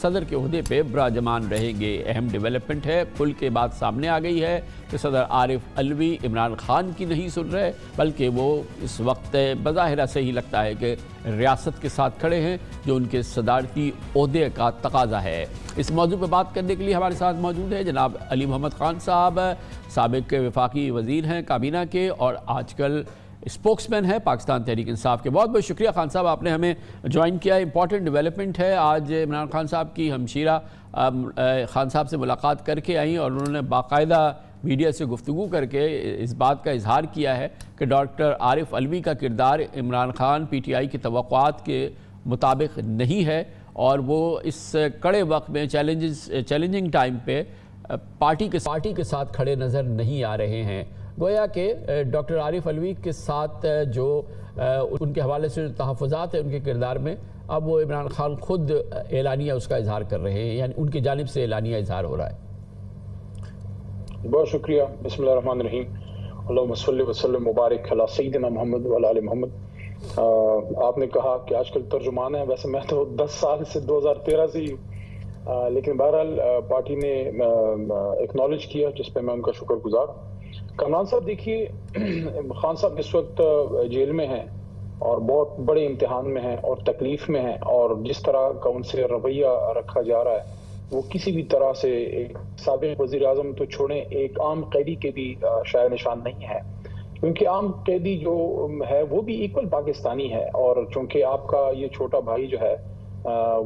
صدر کے عہدے پہ براجمان رہیں گے۔ اہم ڈیولپمنٹ ہے، کھل کے بات سامنے آ گئی ہے کہ صدر عارف علوی عمران خان کی نہیں سن رہے، بلکہ وہ اس وقت بظاہرہ سے ہی لگتا ہے کہ ریاست کے ساتھ کھڑے ہیں، جو ان کے صدارتی عہدے کا تقاضا ہے۔ اس موضوع پہ بات کرنے کے لیے ہمارے ساتھ موجود ہے جناب علی محمد خان صاحب، سابق وفاقی وزیر ہیں کابینہ کے اور آج کل اسپوکس مین ہے پاکستان تحریک انصاف کے۔ بہت بہت شکریہ خان صاحب، آپ نے ہمیں جوائن کیا۔ امپورٹنٹ ڈیولپمنٹ ہے، آج عمران خان صاحب کی ہمشیرہ خان صاحب سے ملاقات کر کے آئیں اور انہوں نے باقاعدہ میڈیا سے گفتگو کر کے اس بات کا اظہار کیا ہے کہ ڈاکٹر عارف علوی کا کردار Imran Khan P T I کی توقعات کے مطابق نہیں ہے، اور وہ اس کڑے وقت میں چیلنجنگ ٹائم پہ پارٹی کے ساتھ کھڑے نظر نہیں آ رہے ہیں۔ گویا کہ ڈاکٹر عارف علوی کے ساتھ جو ان کے حوالے سے تحفظات ہیں ان کے کردار میں، اب وہ عمران خان خود اعلانیہ اس کا اظہار کر رہے ہیں، یعنی ان کی جانب سے اعلانیہ اظہار ہو رہا ہے۔ بہت شکریہ۔ بسم اللہ الرحمن الرحیم۔ اللہم صلی وسلم مبارک علی سیدنا محمد وعلی آل محمد۔ آپ نے کہا کہ آج کل ترجمان ہے، ویسے میں تو 10 سال سے 2013 سے ہی ہوں، لیکن بہرحال پارٹی نے اکنالج کیا، جس پہ میں ان کا شکر گزار ہوں۔ کامران صاحب دیکھیے، خان صاحب اس وقت جیل میں ہیں اور بہت بڑے امتحان میں ہیں اور تکلیف میں ہیں، اور جس طرح کا ان سے رویہ رکھا جا رہا ہے وہ کسی بھی طرح سے ایک سابق وزیر اعظم تو چھوڑیں، ایک عام قیدی کے بھی شائع نشان نہیں ہے، کیونکہ عام قیدی جو ہے وہ بھی ایکول پاکستانی ہے، اور چونکہ آپ کا یہ چھوٹا بھائی جو ہے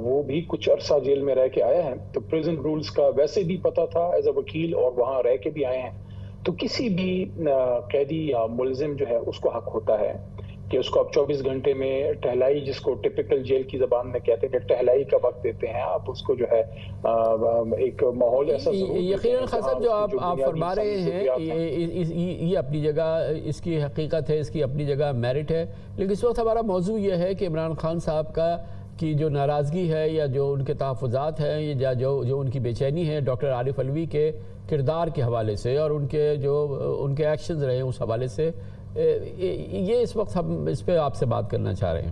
وہ بھی کچھ عرصہ جیل میں رہ کے آیا ہے، تو پریزن رولز کا ویسے بھی پتہ تھا ایز اے وکیل، اور وہاں رہ کے بھی آئے ہیں، تو کسی بھی قیدی یا ملزم جو ہے اس کو حق ہوتا ہے کہ اس کو آپ 24 گھنٹے میں ٹہلائی، جس کو ٹپیکل جیل کی زبان میں کہتے ہیں کہ ٹہلائی کا وقت دیتے ہیں آپ اس کو، جو ہے ایک ماحول ایسا ضرور۔ یقیناً خان صاحب جو آپ فرما رہے ہیں یہ اپنی جگہ اس کی حقیقت ہے، اس کی اپنی جگہ میرٹ ہے، لیکن اس وقت ہمارا موضوع یہ ہے کہ عمران خان صاحب کی جو ناراضگی ہے یا جو ان کے تحفظات ہیں یا جو ان کی بے چینی ہے ڈاکٹر عارف علوی کے کردار کے حوالے سے اور ان کے ایکشنز رہے اس حوالے سے، یہ اس وقت ہم اس پہ آپ سے بات کرنا چاہ رہے ہیں۔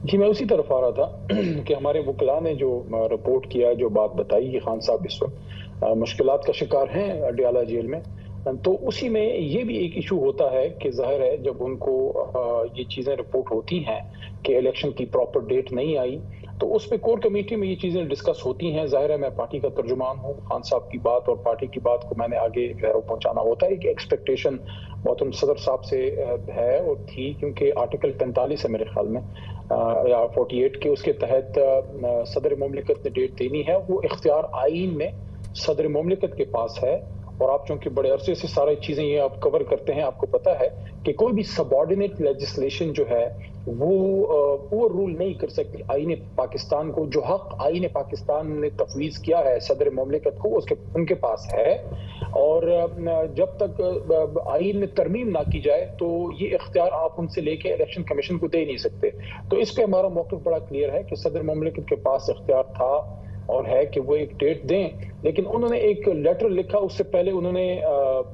جی میں اسی طرف آ رہا تھا کہ ہمارے وکلاء نے جو رپورٹ کیا، جو بات بتائی کہ خان صاحب اس وقت مشکلات کا شکار ہیں اڈیالہ جیل میں، تو اسی میں یہ بھی ایک ایشو ہوتا ہے کہ ظاہر ہے جب ان کو یہ چیزیں رپورٹ ہوتی ہیں کہ الیکشن کی پراپر ڈیٹ نہیں آئی، تو اس پہ کور کمیٹی میں یہ چیزیں ڈسکس ہوتی ہیں۔ ظاہر ہے میں پارٹی کا ترجمان ہوں، خان صاحب کی بات اور پارٹی کی بات کو میں نے آگے پہنچانا ہوتا ہے۔ ایک ایکسپیکٹیشن محترم صدر صاحب سے ہے اور تھی، کیونکہ آرٹیکل 45 ہے میرے خیال میں یا 48 کے، اس کے تحت صدر مملکت نے ڈیٹ دینی ہے، وہ اختیار آئین میں صدر مملکت کے پاس ہے، اور آپ چونکہ بڑے عرصے سے ساری چیزیں یہ آپ کور کرتے ہیں، آپ کو پتہ ہے کہ کوئی بھی سبارڈینیٹ لیجسلیشن جو ہے وہ اوور رول نہیں کر سکتی آئین پاکستان کو۔ جو حق آئین پاکستان نے تفویض کیا ہے صدر مملکت کو ان کے پاس ہے، اور جب تک آئین میں ترمیم نہ کی جائے تو یہ اختیار آپ ان سے لے کے الیکشن کمیشن کو دے نہیں سکتے۔ تو اس پہ ہمارا موقف بڑا کلیئر ہے کہ صدر مملکت کے پاس اختیار تھا اور ہے کہ وہ ایک ڈیٹ دیں، لیکن انہوں نے ایک لیٹر لکھا، اس سے پہلے انہوں نے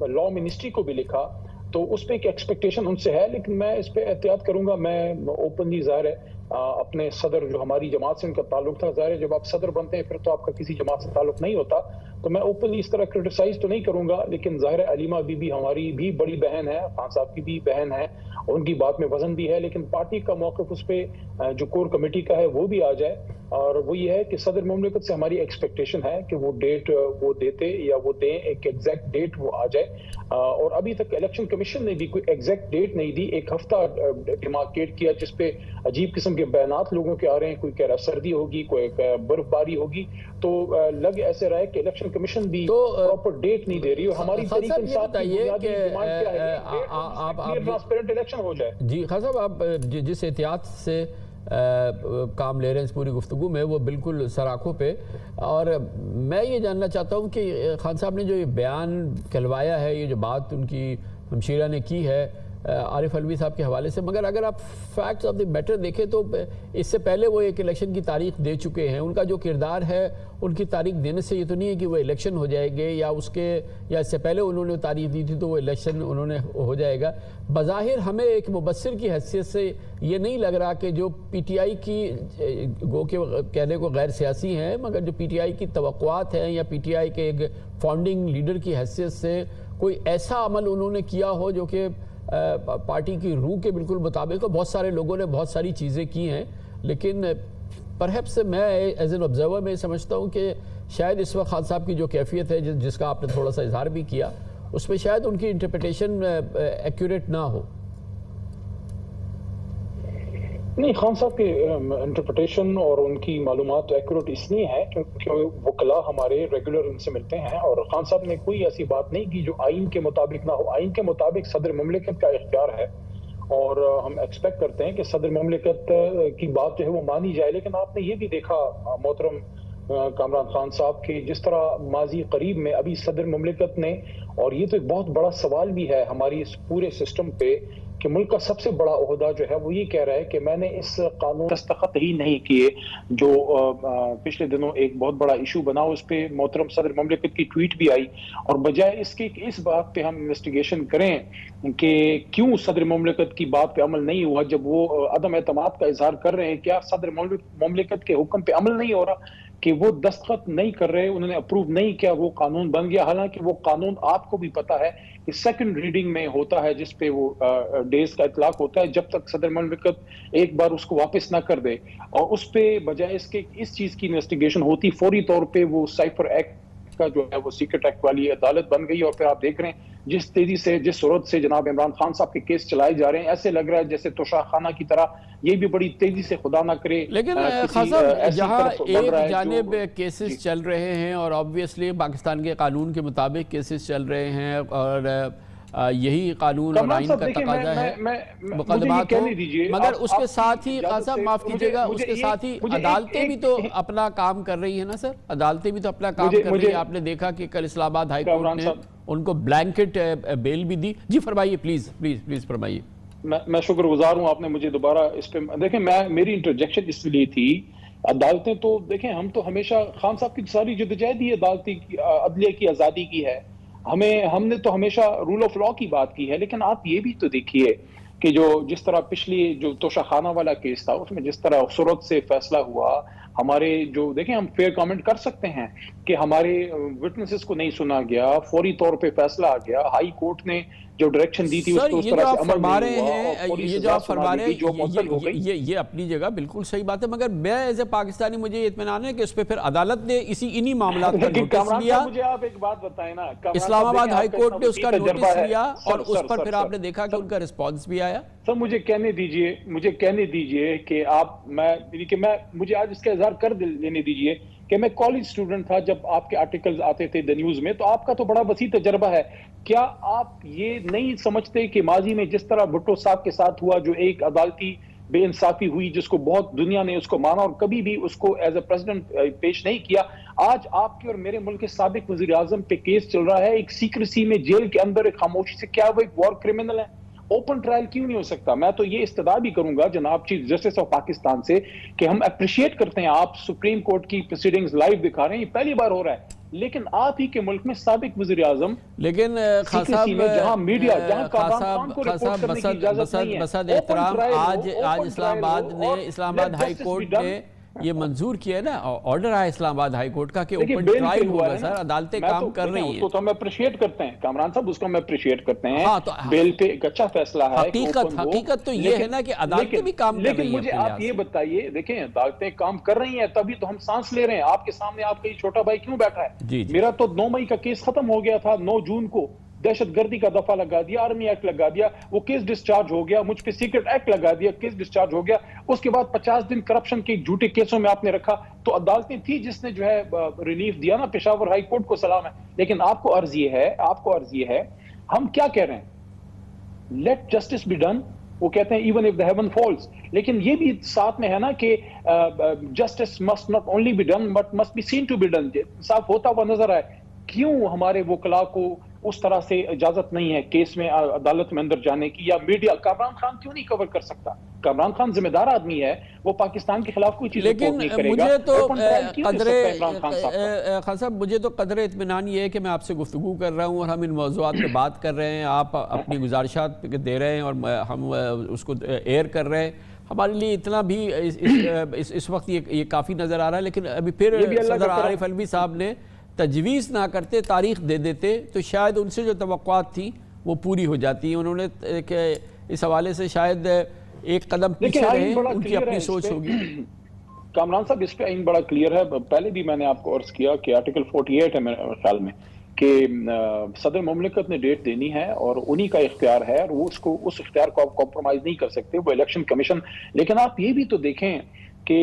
لا منسٹری کو بھی لکھا، تو اس پہ ایک ایکسپیکٹیشن ان سے ہے، لیکن میں اس پہ احتیاط کروں گا۔ میں اوپنلی ظاہر ہے اپنے صدر جو ہماری جماعت سے ان کا تعلق تھا، ظاہر ہے جب آپ صدر بنتے ہیں پھر تو آپ کا کسی جماعت سے تعلق نہیں ہوتا، تو میں اوپنلی اس طرح کرٹیسائز تو نہیں کروں گا، لیکن ظاہر ہے علیمہ بی بی ہماری بھی بڑی بہن ہے، خان صاحب کی بھی بہن ہے، ان کی بات میں وزن بھی ہے، لیکن پارٹی کا موقف اس پہ جو کور کمیٹی کا ہے وہ بھی آ جائے، اور وہ یہ ہے کہ صدر مملکت سے ہماری ایکسپیکٹیشن ہے کہ وہ ڈیٹ وہ دیتے یا وہ دیں، ایک ایگزیکٹ ڈیٹ وہ آ جائے، اور ابھی تک الیکشن کمیشن نے بھی کوئی ایگزیکٹ ڈیٹ نہیں دی۔ ایک ہفتہ ڈیمارکیٹ کیا جس پہ عجیب قسم کے بیانات لوگوں کے آ رہے ہیں، کوئی کہہ رہا سردی ہوگی، کوئی برف باری ہوگی، تو لگ ایسے رہا ہے کہ الیکشن کمیشن بھی پراپر ڈیٹ نہیں دے رہی، اور ہماری تحریک انصاف کی بنیادی ڈیمانڈ کیا ہے کہ ٹرانسپیرنٹ الیکشن ہو جائے۔ جی خان صاحب، آپ جس احتیاط سے کام لے رہے ہیں اس پوری گفتگو میں وہ بالکل سراخوں پہ، اور میں یہ جاننا چاہتا ہوں کہ خان صاحب نے جو یہ بیان کہلوایا ہے، یہ جو بات ان کی ہمشیرہ نے کی ہے عارف علوی صاحب کے حوالے سے، مگر اگر آپ فیکٹس آف دی میٹر دیکھیں تو اس سے پہلے وہ ایک الیکشن کی تاریخ دے چکے ہیں. ان کا جو کردار ہے ان کی تاریخ دینے سے یہ تو نہیں ہے کہ وہ الیکشن ہو جائے گے یا اس سے پہلے انہوں نے تاریخ دی تھی تو وہ الیکشن انہوں نے ہو جائے گا. بظاہر ہمیں ایک مبصر کی حیثیت سے یہ نہیں لگ رہا کہ جو پی ٹی آئی کی گو کے کہنے کو غیر سیاسی ہیں، مگر جو پی ٹی آئی کی توقعات ہیں یا پی ٹی آئی کے ایک فاؤنڈنگ لیڈر کی حیثیت سے کوئی ایسا عمل انہوں نے کیا ہو جو کہ پارٹی کی روح کے بالکل مطابق ہو. بہت سارے لوگوں نے بہت ساری چیزیں کی ہیں، لیکن پرہیپس میں ایز این آبزرور میں سمجھتا ہوں کہ شاید اس وقت خان صاحب کی جو کیفیت ہے جس کا آپ نے تھوڑا سا اظہار بھی کیا، اس میں شاید ان کی انٹرپریٹیشن ایکوریٹ نہ ہو. نہیں، خان صاحب کی انٹرپریٹیشن اور ان کی معلومات ایکوریٹ اس لیے ہے کیونکہ وکلاء ہمارے ریگولر ان سے ملتے ہیں، اور خان صاحب نے کوئی ایسی بات نہیں کی جو آئین کے مطابق نہ ہو. آئین کے مطابق صدر مملکت کا اختیار ہے اور ہم ایکسپیکٹ کرتے ہیں کہ صدر مملکت کی بات جو ہے وہ مانی جائے. لیکن آپ نے یہ بھی دیکھا محترم کامران خان صاحب کہ جس طرح ماضی قریب میں ابھی صدر مملکت نے، اور یہ تو ایک بہت بڑا سوال بھی ہے ہماری اس پورے سسٹم پہ کہ ملک کا سب سے بڑا عہدہ جو ہے وہ یہ کہہ رہا ہے کہ میں نے اس قانون دستخط ہی نہیں کیے، جو پچھلے دنوں ایک بہت بڑا ایشو بنا. اس پہ محترم صدر مملکت کی ٹویٹ بھی آئی، اور بجائے اس کے اس بات پہ ہم انویسٹیگیشن کریں کہ کیوں صدر مملکت کی بات پہ عمل نہیں ہوا جب وہ عدم اعتماد کا اظہار کر رہے ہیں، کیا صدر مملکت کے حکم پہ عمل نہیں ہو رہا کہ وہ دستخط نہیں کر رہے، انہوں نے اپروو نہیں کیا، وہ قانون بن گیا. حالانکہ وہ قانون آپ کو بھی پتا ہے کہ سیکنڈ ریڈنگ میں ہوتا ہے جس پہ وہ ڈیز کا اطلاق ہوتا ہے، جب تک صدر مملکت ایک بار اس کو واپس نہ کر دے. اور اس پہ بجائے اس کے اس چیز کی انویسٹیگیشن ہوتی، فوری طور پہ وہ سائفر ایکٹ کا جو ہے وہ سیکرٹ ایکٹ والی عدالت بن گئی. اور پھر آپ دیکھ رہے ہیں جس تیزی سے جس صورت سے جناب عمران خان صاحب کے کیس چلائے جا رہے ہیں، ایسے لگ رہا ہے جیسے توشہ خانہ کی طرح یہ بھی بڑی تیزی سے خدا نہ کرے. لیکن خان صاحب جہاں ایک جانب کیسز چل رہے ہیں اور آبویسلی پاکستان کے قانون کے مطابق کیسز چل رہے ہیں اور یہی قانون اور آئین کا تقاضا ہے مقدمات ہو، مگر اس کے ساتھ ہی خان صاحب معاف کیجئے گا، اس کے ساتھ ہی عدالتیں بھی تو اپنا کام کر رہی ہیں نا سر، عدالتیں بھی تو اپنا کام کر رہی ہیں. آپ نے دیکھا کہ کل اسلام آباد ہائی کورٹ نے ان کو بلینکٹ بیل بھی دی. جی فرمائیے، پلیز پلیز پلیز فرمائیے. میں شکر گزار ہوں آپ نے مجھے دوبارہ اس پہ دیکھیں، میری انٹرجیکشن اس لیے تھی. عدالتیں تو دیکھیں، ہم تو ہمیشہ خان صاحب کی ساری جدوجہد ہی عدلیہ کی آزادی کی ہے. ہم نے تو ہمیشہ رول آف لا کی بات کی ہے. لیکن آپ یہ بھی تو دیکھیے کہ جس طرح پچھلی جو توشہ خانہ والا کیس تھا اس میں جس طرح صورت سے فیصلہ ہوا، ہمارے جو دیکھیں ہم فیئر کامنٹ کر سکتے ہیں کہ ہمارے وٹنسز کو نہیں سنا گیا، فوری طور پہ فیصلہ آ گیا، ہائی کورٹ نے جو ڈائریکشن دی تھی اس کو اس طرح سے عمل نہیں ہوا، یہ جو آپ فرما رہے ہیں یہ اپنی جگہ بالکل صحیح بات ہے. مگر میں ایز اے پاکستانی مجھے اطمینان ہے کہ اس پہ پھر عدالت نے انہی معاملات کا نوٹس لیا. مجھے آپ ایک بات بتائیں نا، اسلام آباد ہائی کورٹ نے اس کا نوٹس لیا اور اس پر پھر آپ نے دیکھا کہ ان کا رسپانس بھی آیا. سر مجھے کہنے دیجئے کہ مجھے آج اس کا اظہار کر لینے دیجئے کہ میں کالج اسٹوڈنٹ تھا جب آپ کے آرٹیکلز آتے تھے دی نیوز میں، تو آپ کا تو بڑا وسیع تجربہ ہے. کیا آپ یہ نہیں سمجھتے کہ ماضی میں جس طرح بھٹو صاحب کے ساتھ ہوا، جو ایک عدالتی بے انصافی ہوئی جس کو بہت دنیا نے اس کو مانا اور کبھی بھی اس کو ایز اے پریزیڈنٹ پیش نہیں کیا، آج آپ کے اور میرے ملک کے سابق وزیر اعظم پہ کیس چل رہا ہے ایک سیکریسی میں جیل کے اندر ایک خاموشی سے؟ کیا وہ ایک وار کرمنل ہے؟ اوپن ٹرائل کیوں نہیں ہو سکتا؟ میں تو یہ استدعا بھی کروں گا جناب چیف جسٹس آف پاکستان سے کہ ہم اپریشیٹ کرتے ہیں آپ سپریم کورٹ کی پروسیڈنگز لائیو دکھا رہے ہیں، یہ پہلی بار ہو رہا ہے. لیکن آپ ہی کے ملک میں سابق وزیر اعظم لیکن جہاں میڈیا خان کو رپورٹ کرنے کی اجازت نہیں ہے، بسد احترام آج اسلام آباد ہائی کورٹ نے یہ منظور کیا ہے نا، آرڈر آیا اسلام آباد ہائی کورٹ کا کہ اوپن ٹرائل ہوگا. سر عدالتیں کام کر رہی ہیں، اس کو تو ہم اپریشیٹ کرتے ہیں کامران صاحب، اس کو ہم اپریشیٹ کرتے ہیں. بیل پہ ایک اچھا فیصلہ ہے. حقیقت تو یہ ہے نا کہ عدالتیں بھی کام کر رہی ہیں. لیکن مجھے آپ یہ بتائیے، دیکھیں عدالتیں کام کر رہی ہیں تبھی تو ہم سانس لے رہے ہیں. آپ کے سامنے آپ کا یہ چھوٹا بھائی کیوں بیٹھا ہے؟ میرا تو 9 مئی کا کیس ختم ہو گیا تھا، 9 جون کو دہشت گردی کا دفعہ لگا دیا، آرمی ایکٹ لگا دیا، وہ کیس ڈسچارج ہو گیا. مجھ پہ سیکرٹ ایکٹ لگا دیا، کیس ڈسچارج ہو گیا. اس کے بعد 50 دن کرپشن کے جھوٹے کیسوں میں آپ نے رکھا. تو عدالتیں تھی جس نے جو ہے ریلیف دیا نا، پشاور ہائی کورٹ کو سلام ہے. لیکن آپ کو عرض یہ ہے ہم کیا کہہ رہے ہیں؟ Let justice be done. وہ کہتے ہیں even if the heaven falls. لیکن یہ بھی ساتھ میں ہے نا کہ justice must not only be done but must be seen to be done. صاف ہوتا ہوا نظر آئے. کیوں ہمارے وکلاء کو اس طرح سے اجازت نہیں ہے کیس میں عدالت میں اندر جانے کی، یا میڈیا کامران خان کیوں نہیں کور کر سکتا؟ کامران خان ذمہ دار آدمی ہے، وہ پاکستان کے خلاف کوئی چیز رپورٹ نہیں کرے گا۔ مجھے تو خان صاحب مجھے تو قدر اطمینان یہ ہے کہ میں آپ سے گفتگو کر رہا ہوں اور ہم ان موضوعات پہ بات کر رہے ہیں، آپ اپنی گزارشات دے رہے ہیں اور ہم اس کو ایئر کر رہے ہیں، ہمارے لیے اتنا بھی اس وقت یہ کافی نظر آ رہا ہے۔ لیکن ابھی پھر صدر عارف الوی صاحب نے تجویز نہ کرتے، تاریخ دے دیتے تو شاید ان سے جو توقعات تھیں وہ پوری ہو جاتی ہیں۔ انہوں نے اس حوالے سے شاید ایک قدم پیچھے رہے، ان کی اپنی سوچ ہوگی۔ کامران صاحب اس پہ آئین بڑا کلیئر ہے، پہلے بھی میں نے آپ کو عرض کیا کہ آرٹیکل 48 ہے میرے خیال میں کہ صدر مملکت نے ڈیٹ دینی ہے اور انہی کا اختیار ہے، اور وہ اس اختیار کو آپ کمپرومائز نہیں کر سکتے، وہ الیکشن کمیشن۔ لیکن آپ یہ بھی تو دیکھیں کہ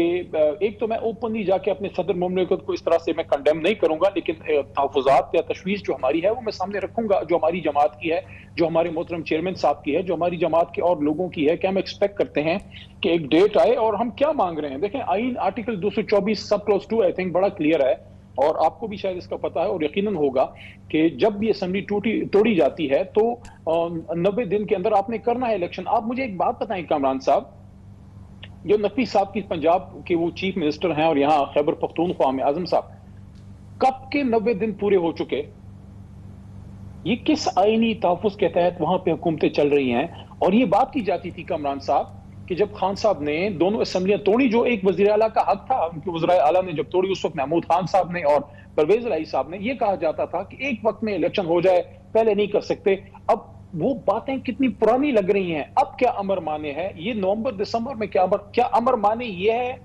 ایک تو میں اوپنلی جا کے اپنے صدر مملکت کو اس طرح سے میں کنڈیم نہیں کروں گا، لیکن تحفظات یا تشویش جو ہماری ہے وہ میں سامنے رکھوں گا، جو ہماری جماعت کی ہے، جو ہمارے محترم چیئرمین صاحب کی ہے، جو ہماری جماعت کے اور لوگوں کی ہے، کہ ہم ایکسپیکٹ کرتے ہیں کہ ایک ڈیٹ آئے اور ہم کیا مانگ رہے ہیں۔ دیکھیں آئین article 224 sub clause 2 I think بڑا کلیئر ہے، اور آپ کو بھی شاید اس کا پتہ ہے، اور یقیناً ہوگا کہ جب بھی اسمبلی توڑی جاتی ہے تو 90 دن کے اندر آپ نے کرنا ہے الیکشن۔ آپ مجھے ایک بات بتائیں کامران صاحب، جو نقوی صاحب کی پنجاب کے وہ چیف منسٹر ہیں اور یہاں خیبر پختونخوا میں اعظم صاحب، کب کے 90 دن پورے ہو چکے؟ یہ کس آئینی تحفظ کے تحت وہاں پہ حکومتیں چل رہی ہیں؟ اور یہ بات کی جاتی تھی کامران صاحب کہ جب خان صاحب نے دونوں اسمبلیاں توڑی، جو ایک وزیر اعلیٰ کا حق تھا، ان کے وزرائے اعلیٰ نے جب توڑی، اس وقت محمود خان صاحب نے اور پرویز الہی صاحب نے، یہ کہا جاتا تھا کہ ایک وقت میں الیکشن ہو جائے، پہلے نہیں کر سکتے۔ اب وہ باتیں کتنی پرانی لگ رہی ہیں، اب کیا امر مانے ہے؟ یہ نومبر دسمبر میں کیا امر مانے یہ ہے؟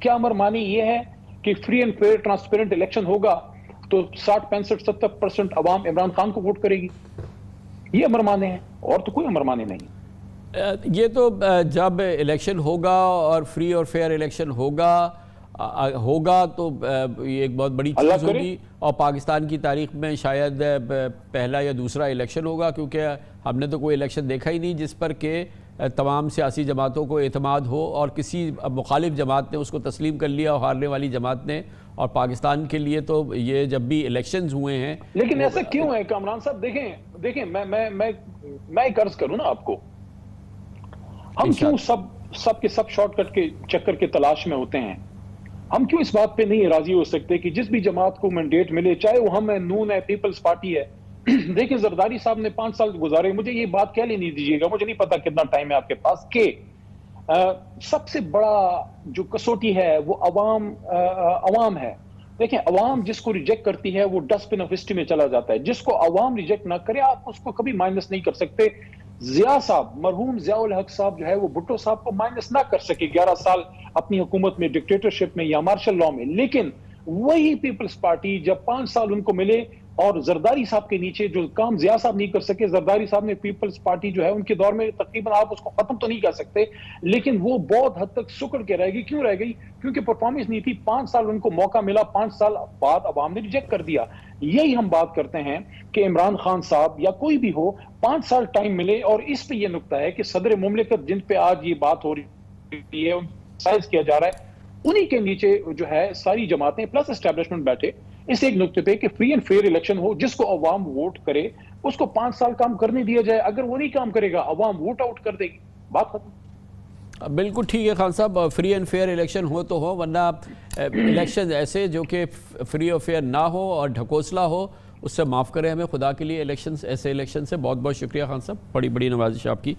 کیا امر مانے یہ ہے کہ free and fair transparent election ہوگا تو 60 65 70% عوام عمران خان کو ووٹ کرے گی؟ یہ امر مانے ہیں، اور تو کوئی امر مانے نہیں۔ یہ تو جب الیکشن ہوگا اور فری اور فیئر الیکشن ہوگا تو یہ ایک بہت بڑی چیز ہوگی، اور پاکستان کی تاریخ میں شاید پہلا یا دوسرا الیکشن ہوگا، کیونکہ ہم نے تو کوئی الیکشن دیکھا ہی نہیں جس پر کہ تمام سیاسی جماعتوں کو اعتماد ہو اور کسی مخالف جماعت نے اس کو تسلیم کر لیا اور ہارنے والی جماعت نے۔ اور پاکستان کے لیے تو یہ جب بھی الیکشنز ہوئے ہیں، لیکن ایسا کیوں ہے کامران صاحب؟ دیکھیں میں ایک عرض کروں نا آپ کو، ہم کیوں سب کے سب شارٹ کٹ کے چکر کے تلاش میں ہوتے ہیں؟ ہم کیوں اس بات پہ نہیں راضی ہو سکتے کہ جس بھی جماعت کو مینڈیٹ ملے، چاہے وہ ہم ہے، نون ہے، پیپلز پارٹی ہے۔ دیکھیں زرداری صاحب نے 5 سال گزارے، مجھے یہ بات کہہ لینے دیجیے گا، مجھے نہیں پتا کتنا ٹائم ہے آپ کے پاس، کہ سب سے بڑا جو کسوٹی ہے وہ عوام ہے۔ دیکھیں عوام جس کو ریجیکٹ کرتی ہے وہ ڈسٹ بن آف ہسٹری میں چلا جاتا ہے، جس کو عوام ریجیکٹ نہ کرے آپ اس کو کبھی مائنس نہیں کر سکتے۔ ضیاء صاحب، مرحوم ضیاء الحق صاحب جو ہے وہ بھٹو صاحب کو مائنس نہ کر سکے 11 سال اپنی حکومت میں، ڈکٹیٹرشپ میں یا مارشل لاء میں، لیکن وہی پیپلز پارٹی جب 5 سال ان کو ملے اور زرداری صاحب کے نیچے جو کام ضیاء صاحب نہیں کر سکے، زرداری صاحب نے پیپلز پارٹی جو ہے ان کے دور میں تقریباً آپ اس کو ختم تو نہیں کر سکتے، لیکن وہ بہت حد تک سکڑ کے رہ گئی۔ کیوں رہ گئی؟ کیونکہ پرفارمنس نہیں تھی۔ 5 سال ان کو موقع ملا، 5 سال بعد عوام نے ریجیکٹ کر دیا۔ یہی ہم بات کرتے ہیں کہ عمران خان صاحب یا کوئی بھی ہو، 5 سال ٹائم ملے، اور اس پہ یہ نقطہ ہے کہ صدر مملکت جن پہ آج یہ بات ہو رہی ہے، سائز کیا جا رہا ہے، انہی کے نیچے جو ہے ساری جماعتیں پلس اسٹیبلشمنٹ بیٹھے اس ایک نقطے پہ کہ فری اینڈ فیئر الیکشن ہو، جس کو عوام ووٹ کرے اس کو 5 سال کام کرنے دیا جائے۔ اگر وہ نہیں کام کرے گا عوام ووٹ آؤٹ کر دے گی، بات ختم۔ بالکل ٹھیک ہے خان صاحب، فری اینڈ فیئر الیکشن ہو تو ہو، ورنہ الیکشن ایسے جو کہ فری اور فیئر نہ ہو اور ڈھکوسلا ہو، اس سے معاف کریں ہمیں خدا کے لیے۔ ایسے الیکشن سے بہت بہت شکریہ خان صاحب، بڑی نوازش آپ کی۔